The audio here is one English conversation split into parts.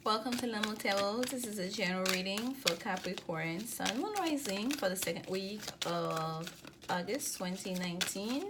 Welcome to lanmoutarot. This is a general reading for Capricorn, Sun, Moon, Rising for the second week of August 2019.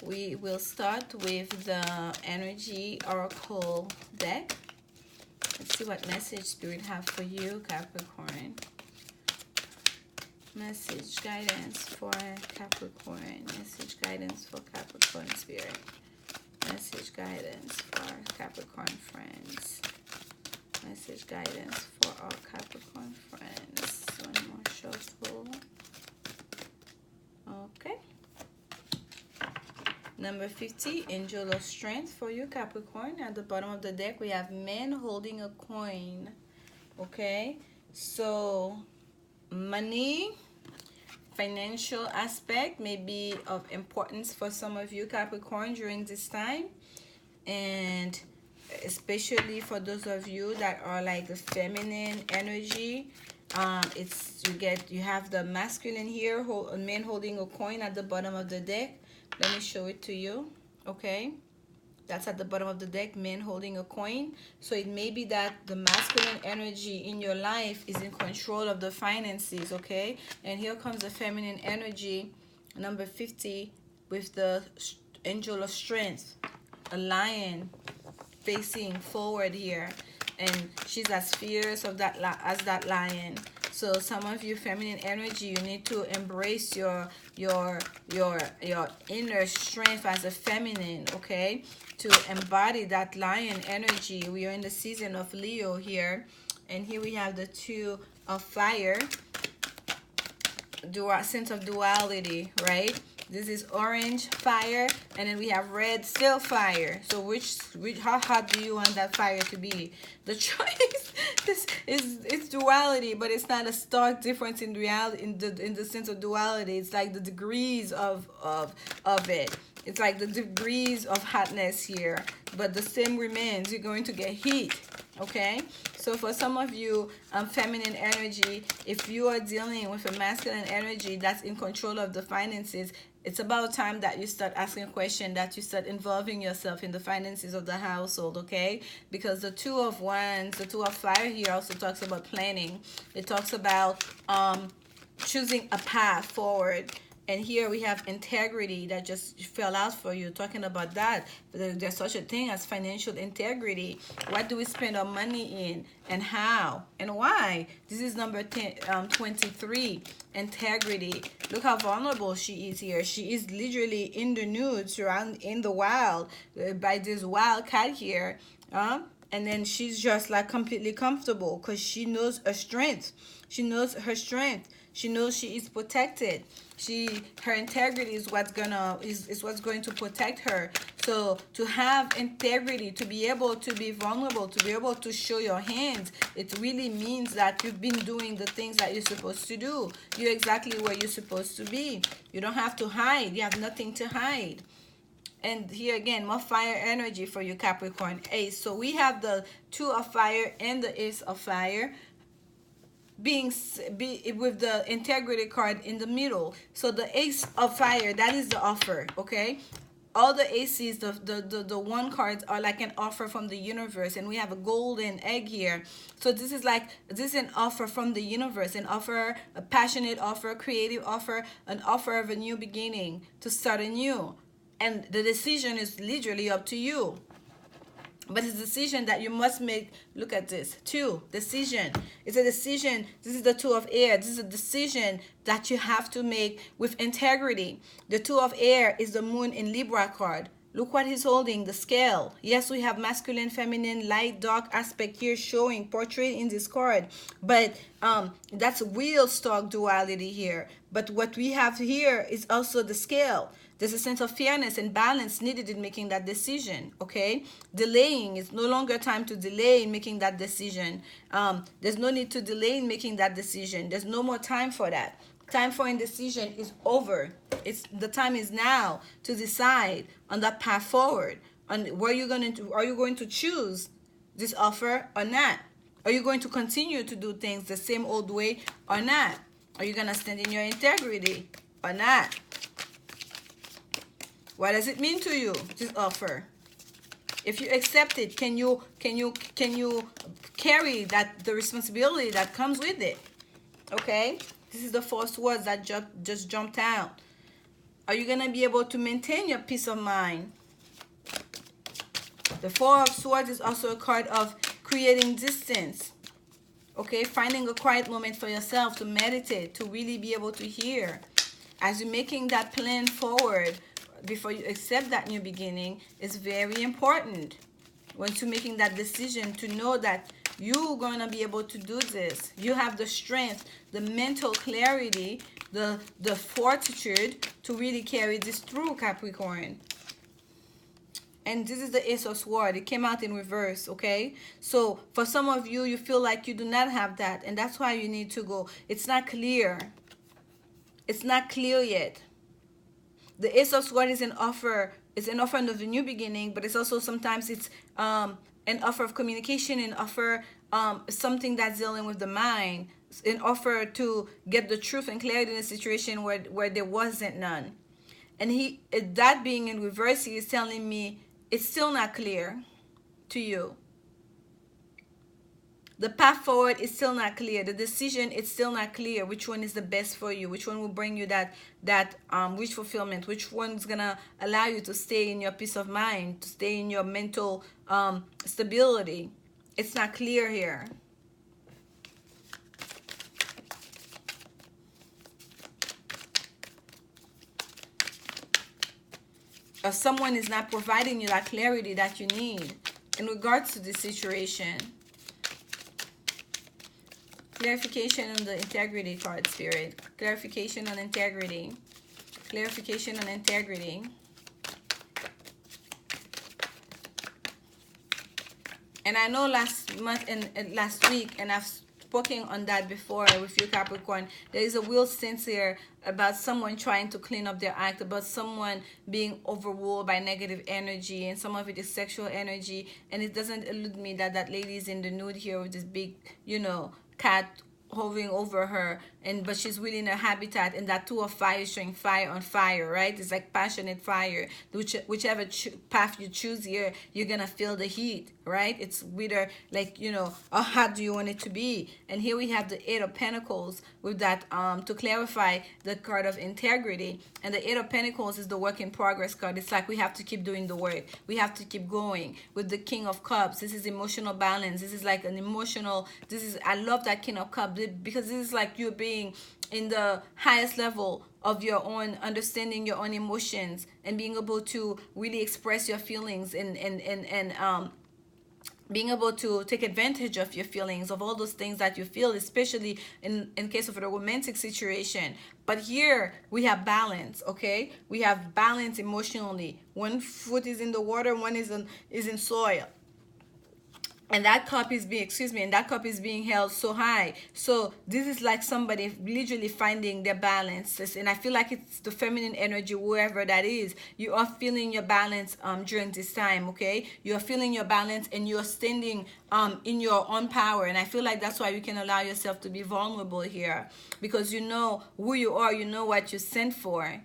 We will start with the Energy Oracle deck. Let's see what message Spirit have for you, Capricorn. Message guidance for Capricorn. Message guidance for Capricorn Spirit. Message guidance for Capricorn friends. Message guidance for our Capricorn friends. One more shuffle. Okay. Number 50, Angel of Strength for you, Capricorn. At the bottom of the deck, we have men holding a coin. Okay. So, money, financial aspect may be of importance for some of you, Capricorn, during this time. And especially for those of you that are like the feminine energy, you have the masculine here, a man holding a coin at the bottom of the deck. Let me show it to you. Okay, that's at the bottom of the deck, man holding a coin. So it may be that the masculine energy in your life is in control of the finances. Okay, and here comes the feminine energy, number 50, with the Angel of Strength, a lion facing forward here, and she's as fierce as that lion. So some of you feminine energy, you need to embrace your inner strength as a feminine, okay, to embody that lion energy. We are in the season of Leo here, and here we have the Two of Fire, sense of duality, right? This is orange fire, and then we have red still fire. So how hot do you want that fire to be? The choice is duality, but it's not a stark difference in reality, in the sense of duality. It's like the degrees of it. It's like the degrees of hotness here, but the same remains. You're going to get heat. Okay, so for some of you, feminine energy, if you are dealing with a masculine energy that's in control of the finances, it's about time that you start asking questions, that you start involving yourself in the finances of the household, okay? Because the Two of Wands, the Two of Fire here also talks about planning. It talks about choosing a path forward. And here we have integrity that just fell out for you, talking about that. There's such a thing as financial integrity. What do we spend our money in, and how, and why? This is number 23, integrity. Look how vulnerable she is here. She is literally in the nude, surrounded in the wild by this wild cat here. And then she's just like completely comfortable because she knows her strength. She knows her strength. She knows she is protected. Her integrity is what's going to protect her. So to have integrity, to be able to be vulnerable, to be able to show your hands, it really means that you've been doing the things that you're supposed to do. You're exactly where you're supposed to be. You don't have to hide. You have nothing to hide. And here again, more fire energy for you, Capricorn. Ace. So we have the Two of Fire and the Ace of Fire with the integrity card in the middle. So the Ace of Fire, that is the offer, okay? All the aces, the one cards are like an offer from the universe, and we have a golden egg here. So this is an offer from the universe, an offer, a passionate offer, creative offer, an offer of a new beginning, to start anew. And the decision is literally up to you. But it's a decision that you must make. Look at this. Decision. It's a decision. This is the Two of Air. This is a decision that you have to make with integrity. The Two of Air is the Moon in Libra card. Look what he's holding, the scale. Yes, we have masculine, feminine, light, dark aspect here showing, portrayed in this card. But that's real stark duality here. But what we have here is also the scale. There's a sense of fairness and balance needed in making that decision, okay? Delaying, it's no longer time to delay in making that decision. There's no need to delay in making that decision. There's no more time for that. Time for indecision is over. The time is now to decide on that path forward. On where you're going to, are you going to choose this offer or not? Are you going to continue to do things the same old way or not? Are you going to stand in your integrity or not? What does it mean to you, this offer? If you accept it, can you carry the responsibility that comes with it? Okay, this is the first words that just jumped out. Are you gonna be able to maintain your peace of mind? The Four of Swords is also a card of creating distance. Okay, finding a quiet moment for yourself to meditate, to really be able to hear. As you're making that plan forward, before you accept that new beginning, is very important. Once you're making that decision, to know that you're going to be able to do this. You have the strength, the mental clarity, the fortitude to really carry this through, Capricorn. And this is the Ace of Swords. It came out in reverse, okay? So for some of you, you feel like you do not have that, and that's why you need to go. It's not clear. It's not clear yet. The Ace of Swords is an offer. It's an offer of a new beginning, but it's also sometimes it's an offer of communication, an offer something that's dealing with the mind, an offer to get the truth and clarity in a situation where there wasn't none. And that being in reverse, he is telling me it's still not clear to you. The path forward is still not clear. The decision is still not clear. Which one is the best for you? Which one will bring you that wish fulfillment? Which one's gonna allow you to stay in your peace of mind, to stay in your mental stability? It's not clear here. Or someone is not providing you that clarity that you need in regards to this situation. Clarification on the integrity card, Spirit. Clarification on integrity. Clarification on integrity. And I know last month and last week, and I've spoken on that before with you, Capricorn, there is a real sense here about someone trying to clean up their act, about someone being overruled by negative energy, and some of it is sexual energy. And it doesn't elude me that that lady is in the nude here with this big, you know, cat hovering over her, but she's really in her habitat, and that Two of Fire is showing fire on fire, right? It's like passionate fire. Whichever path you choose here, you're gonna feel the heat, right? It's whether, like, you know, how hot do you want it to be? And here we have the Eight of Pentacles with that to clarify the card of integrity. And the Eight of Pentacles is the work in progress card. It's like we have to keep doing the work, we have to keep going. With the King of Cups, this is emotional balance. This is like an emotional, I love that King of Cups, because this is like you being in the highest level of your own understanding, your own emotions, and being able to really express your feelings, and being able to take advantage of your feelings, of all those things that you feel, especially in case of a romantic situation. But here we have balance, okay? We have balance emotionally. One foot is in the water, one is in soil. And that cup is being, and that cup is being held so high. So this is like somebody literally finding their balance. And I feel like it's the feminine energy, whoever that is. You are feeling your balance during this time, okay? You are feeling your balance, and you're standing in your own power. And I feel like that's why you can allow yourself to be vulnerable here, because you know who you are, you know what you're sent for.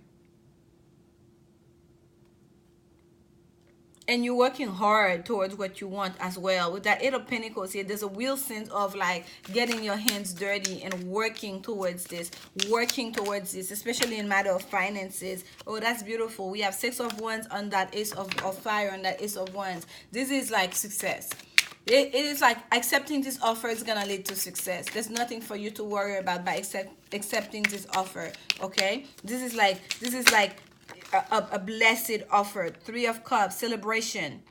And you're working hard towards what you want as well. With that Eight of Pentacles here, there's a real sense of like getting your hands dirty and working towards this, especially in matter of finances. Oh, that's beautiful. We have Six of Wands on that Ace of Fire, on that Ace of Wands. This is like success. It is like accepting this offer is gonna lead to success. There's nothing for you to worry about by accepting this offer, okay? This is like a blessed offer. Three of Cups, celebration,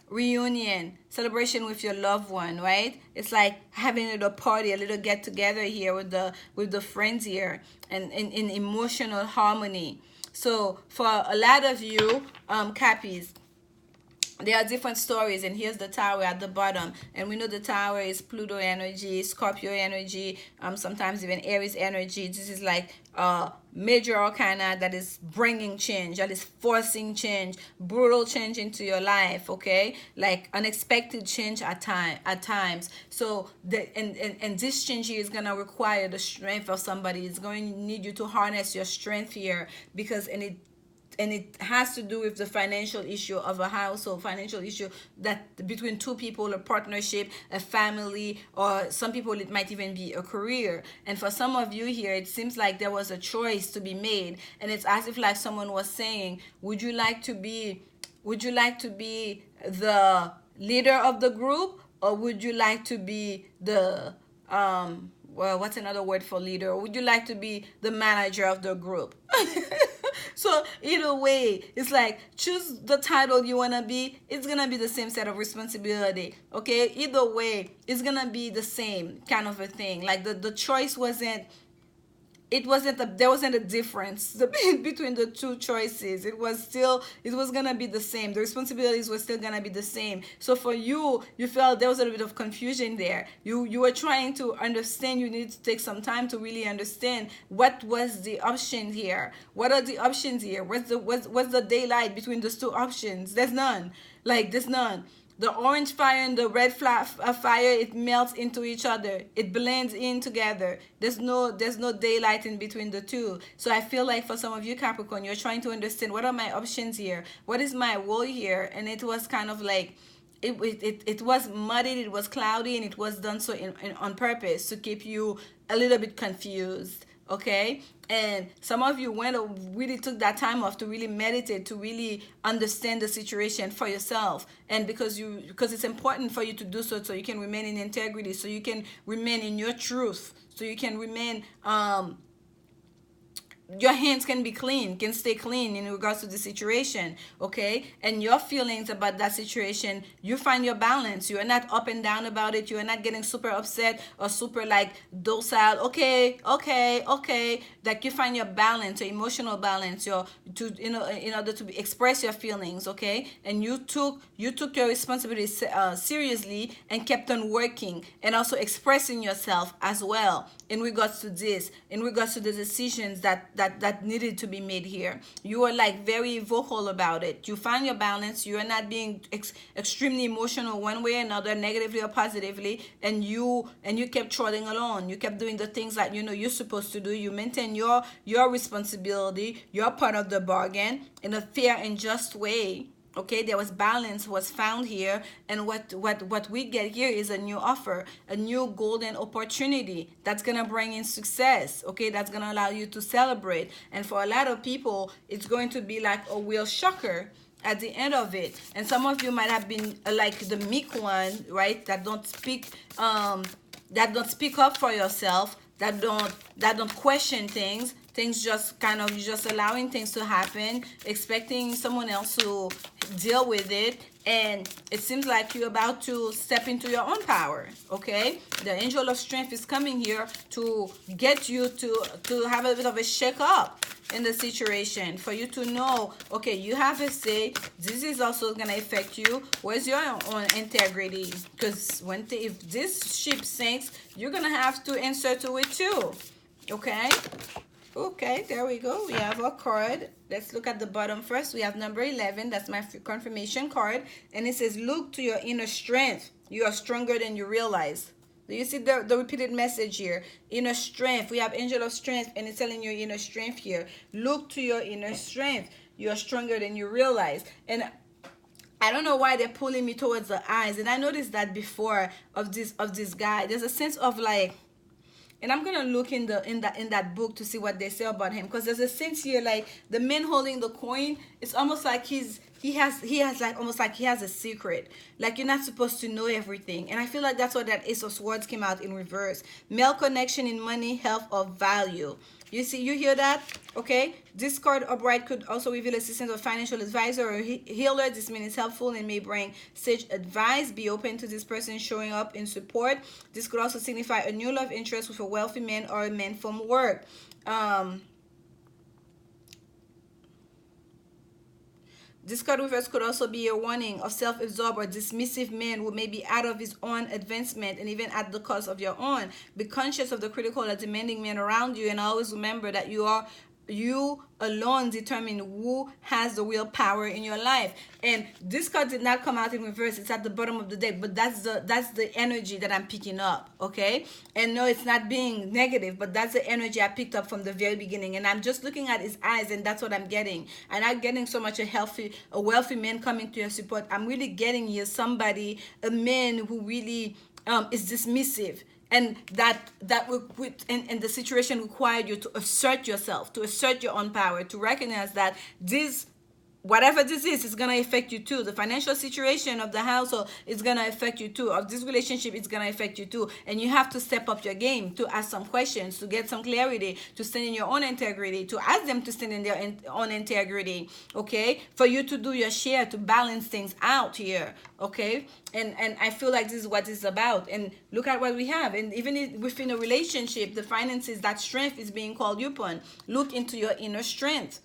reunion, celebration with your loved one, right? It's like having a little party, a little get together here with the friends here, and in emotional harmony. So for a lot of you, Cappies, there are different stories, and here's the Tower at the bottom, and we know the Tower is Pluto energy, Scorpio energy, sometimes even Aries energy. This is like major arcana that is bringing change, that is forcing change, brutal change into your life, okay? Like unexpected change at times. So and this change here is gonna require the strength of somebody. It's going to need you to harness your strength here, because it has to do with the financial issue of a household, financial issue that between two people, a partnership, a family, or some people it might even be a career. And for some of you here, it seems like there was a choice to be made, and it's as if like someone was saying, would you like to be the leader of the group, or would you like to be the well, what's another word for leader? Or would you like to be the manager of the group? So either way, it's like choose the title you want to be. It's going to be the same set of responsibility. Okay, either way, it's going to be the same kind of a thing. Like the choice wasn't, there wasn't a difference between the two choices. It was gonna be the same. The responsibilities were still gonna be the same. So for you, you felt there was a little bit of confusion there. You were trying to understand. You need to take some time to really understand what was the option here. What are the options here? What's the daylight between those two options? There's none. Like there's none. The orange fire and the red fire, it melts into each other. It blends in together. There's no daylight in between the two. So I feel like for some of you Capricorn, you're trying to understand, what are my options here? What is my role here? And it was kind of like, it was muddied, it was cloudy, and it was done so on purpose to keep you a little bit confused. Okay, and some of you really took that time off to really meditate, to really understand the situation for yourself, and because it's important for you to do so you can remain in integrity, so you can remain in your truth, so you can remain your hands can stay clean in regards to the situation. Okay, and your feelings about that situation, you find your balance. You are not up and down about it. You are not getting super upset or super like docile. Okay, like you find your balance, your emotional balance, in order to express your feelings. Okay, and you took your responsibility seriously and kept on working and also expressing yourself as well in regards to the decisions that needed to be made here. You are like very vocal about it. You find your balance. You are not being extremely emotional one way or another, negatively or positively, and you kept trotting along. You kept doing the things that you're supposed to do. You maintain your responsibility, your part of the bargain in a fair and just way. Okay, there was balance was found here, and what we get here is a new offer, a new golden opportunity that's gonna bring in success. Okay, that's gonna allow you to celebrate, and for a lot of people, it's going to be like a real shocker at the end of it. And some of you might have been like the meek one, right? That don't speak up for yourself, that don't question things just kind of, you're just allowing things to happen, expecting someone else to deal with it, and it seems like you're about to step into your own power. Okay, the angel of strength is coming here to get you to have a bit of a shake up in the situation, for you to know, okay, you have a say. This is also gonna affect you. Where's your own integrity? Because if this ship sinks, you're gonna have to answer to it too. Okay, there we go. We have a card. Let's look at the bottom first. We have number 11. That's my confirmation card. And it says, look to your inner strength. You are stronger than you realize. Do you see the repeated message here? Inner strength. We have angel of strength, and it's telling you inner strength here. Look to your inner strength. You are stronger than you realize. And I don't know why they're pulling me towards the eyes. And I noticed that before of this guy. There's a sense of like, and I'm gonna look in that book to see what they say about him, because there's a sense here like the man holding the coin. It's almost like he has like almost like he has a secret. Like you're not supposed to know everything. And I feel like that's why that Ace of Swords came out in reverse. Male connection in money, health, or value. You see, you hear that? Okay. This card upright could also reveal assistance of financial advisor or healer. This means it's helpful and may bring sage advice. Be open to this person showing up in support. This could also signify a new love interest with a wealthy man or a man from work. This card reverse could also be a warning of self-absorbed or dismissive men who may be out of his own advancement and even at the cost of your own. Be conscious of the critical or demanding men around you, and always remember that you are you alone determine who has the real power in your life. And this card did not come out in reverse. It's at the bottom of the deck, but that's the energy that I'm picking up, okay? And no, it's not being negative, but that's the energy I picked up from the very beginning. And I'm just looking at his eyes, and that's what I'm getting. And I'm getting so much a wealthy man coming to your support. I'm really getting here somebody, a man who really is dismissive, and that will put in the situation required you to assert yourself, to assert your own power, to recognize that this, whatever this is going to affect you too. The financial situation of the household is going to affect you too. Of this relationship, it's going to affect you too. And you have to step up your game, to ask some questions, to get some clarity, to stand in your own integrity, to ask them to stand in their own integrity, okay? For you to do your share, to balance things out here, okay? And I feel like this is what it's about. And look at what we have. And even within a relationship, the finances, that strength is being called upon. Look into your inner strength.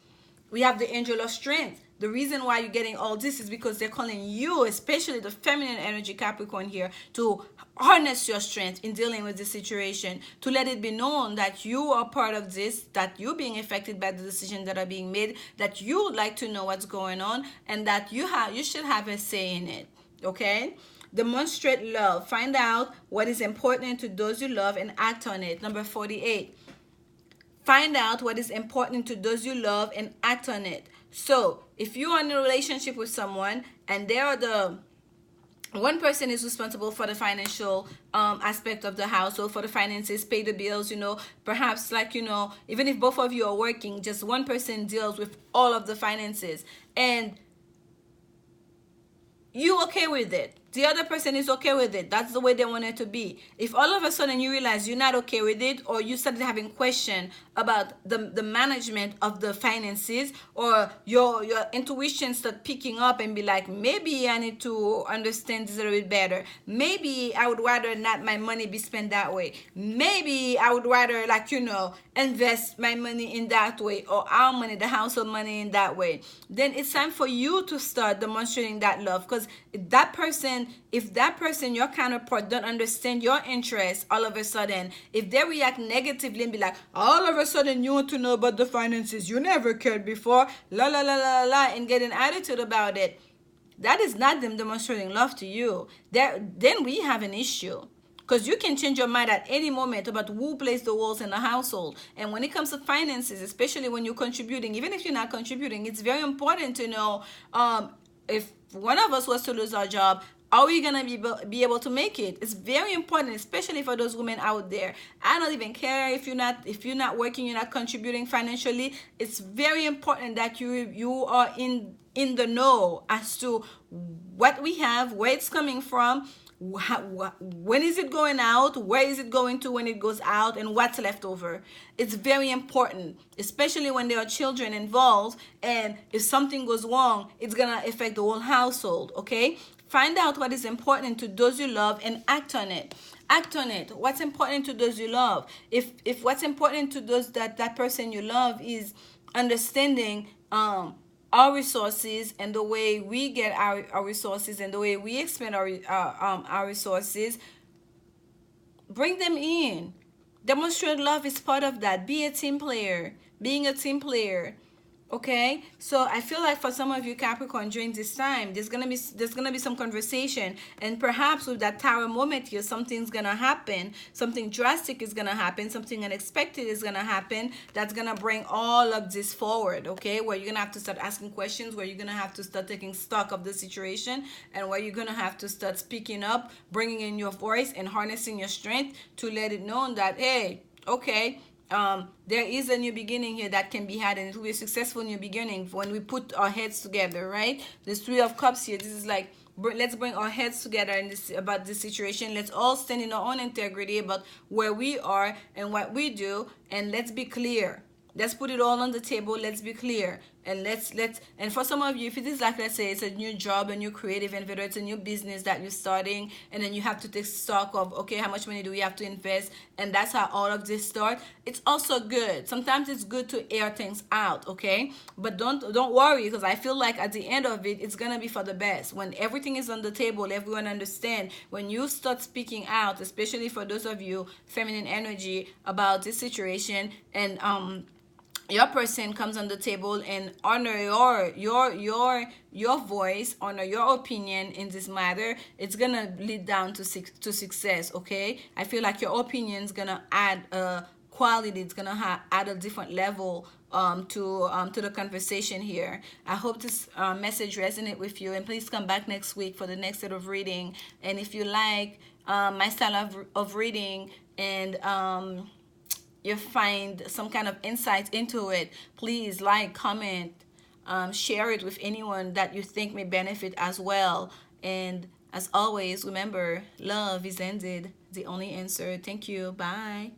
We have the angel of strength. The reason why you're getting all this is because they're calling you, especially the feminine energy Capricorn here, to harness your strength in dealing with the situation, to let it be known that you are part of this, that you're being affected by the decisions that are being made, that you would like to know what's going on, and that you should have a say in it, okay? Demonstrate love. Find out what is important to those you love and act on it. Number 48. Find out what is important to those you love and act on it. So if you are in a relationship with someone and they are the one person is responsible for the financial aspect of the household, for the finances, pay the bills, perhaps even if both of you are working, just one person deals with all of the finances, and you okay with it, the other person is okay with it, that's the way they want it to be. If all of a sudden you realize you're not okay with it, or you started having question about the management of the finances, or your intuition start picking up and be like, maybe I need to understand this a little bit better, maybe I would rather not my money be spent that way, maybe I would rather invest my money in that way, or our money, the household money, in that way, then it's time for you to start demonstrating that love. Because if that person, your counterpart, don't understand your interests, all of a sudden, if they react negatively and be like, all of a sudden you want to know about the finances, you never cared before, la la la la la, and get an attitude about it, that is not them demonstrating love to you. Then we have an issue. Because you can change your mind at any moment about who plays the roles in the household. And when it comes to finances, especially when you're contributing, even if you're not contributing, it's very important to know if one of us was to lose our job, are we going to be able to make it? It's very important, especially for those women out there. I don't even care if you're not working, you're not contributing financially. It's very important that you are in the know as to what we have, where it's coming from, when is it going out, where is it going to when it goes out, and what's left over. It's very important, especially when there are children involved, and if something goes wrong, it's gonna affect the whole household, okay? Find out what is important to those you love and act on it. Act on it. What's important to those you love? If what's important to those that person you love is understanding our resources, and the way we get our resources, and the way we expend our resources, bring them in. Demonstrate love is part of that. Be a team player. Being a team player. Okay, so I feel like for some of you Capricorn, during this time, there's gonna be some conversation, and perhaps with that Tower moment here, something's gonna happen, something drastic is gonna happen, something unexpected is gonna happen, that's gonna bring all of this forward. Okay, where you're gonna have to start asking questions, where you're gonna have to start taking stock of the situation, and where you're gonna have to start speaking up, bringing in your voice, and harnessing your strength to let it known that, hey, okay, there is a new beginning here that can be had, and it will be a successful new beginning when we put our heads together, right? This Three of Cups here, this is like, let's bring our heads together in this, about this situation. Let's all stand in our own integrity about where we are and what we do, and let's be clear. Let's put it all on the table. Let's be clear. And and for some of you, if it is like, let's say it's a new job, a new creative endeavor, it's a new business that you're starting, and then you have to take stock of, okay, how much money do we have to invest? And that's how all of this starts. It's also good. Sometimes it's good to air things out, okay? But don't worry, because I feel like at the end of it, it's gonna be for the best. When everything is on the table, everyone understand. When you start speaking out, especially for those of you feminine energy, about this situation, and your person comes on the table and honor your voice, honor your opinion in this matter, it's gonna lead down to success. Okay, I feel like your opinion is gonna add a quality, it's gonna add a different level to the conversation here. I hope this message resonate with you, and please come back next week for the next set of reading. And if you like my style of reading, and you find some kind of insight into it, please like, comment, share it with anyone that you think may benefit as well. And as always, remember, love is ended, the only answer. Thank you. Bye.